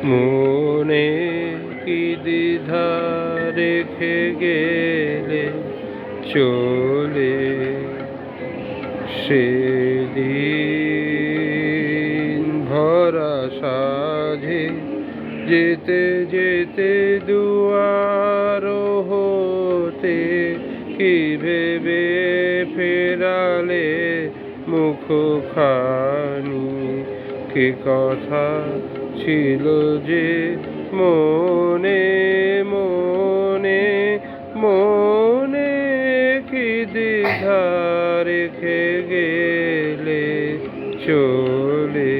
মনে কি দ্বিধা রেখে গেলে চলে সেদিন ভরা সাজে যেতে যেতে দুয়ার হতে কি ভেবে ফেরালে মুখখানি কি কথা ছিল যে মনে মনে মনে কি দ্বিধা রেখে গেলে চলে।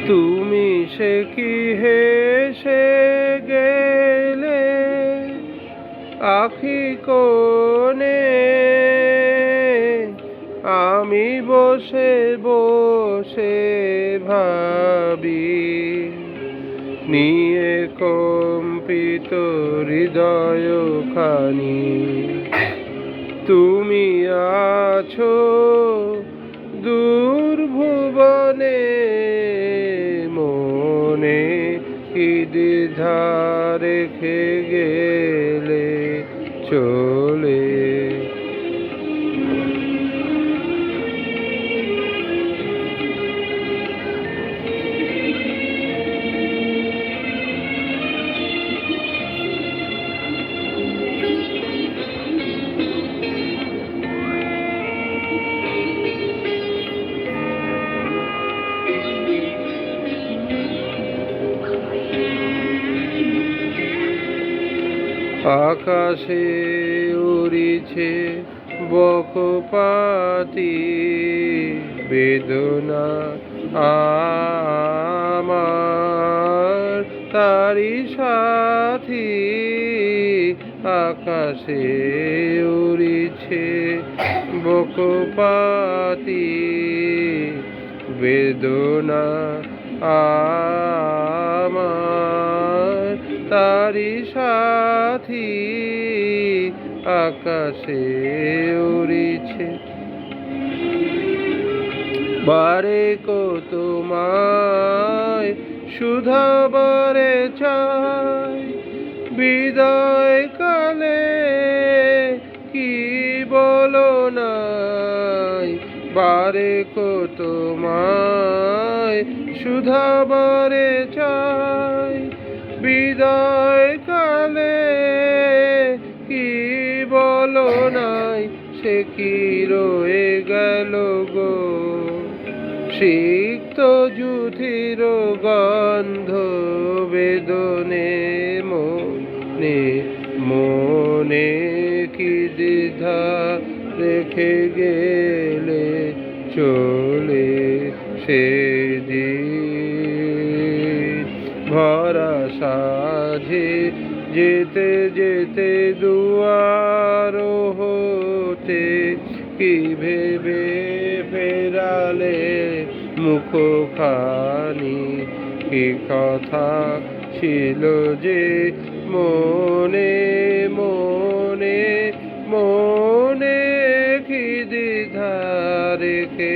তুমি সে কি হেসে গেলে আখি কোণে, আমি বসে বসে ভাবি নিয়ে কম্পিত হৃদয় খানি। তুমি আছো দূর ভুবনে, মনে কি দ্বিধা রেখে গেলে চলে। আকাশে উড়িছে বকপাতি বেদনা আমার তারি সাথী। আকাশে উড়িছে বকপাতি বেদনা আমার তারি সাথী। আকাশে উড়িছে বারে কত তোমায় শুধাবারে চাই বিদায় কালে কি বলো নাই। বারে কত তোমায় শুধাবারে চাই বিদায় কালে কি বলো নাই। সে কি রয়ে গেল গো সিক্ত যুথির গন্ধ বেদনে মনে মনে কি দ্বিধা রেখে গেলে চলে সেদিন ভরা সাজে যেতে যেতে দুয়ার হতে কি ভেবে ফেরালে মুখখানি কি কথা ছিল যে মনে মনে মনে কি দ্বিধা রেখে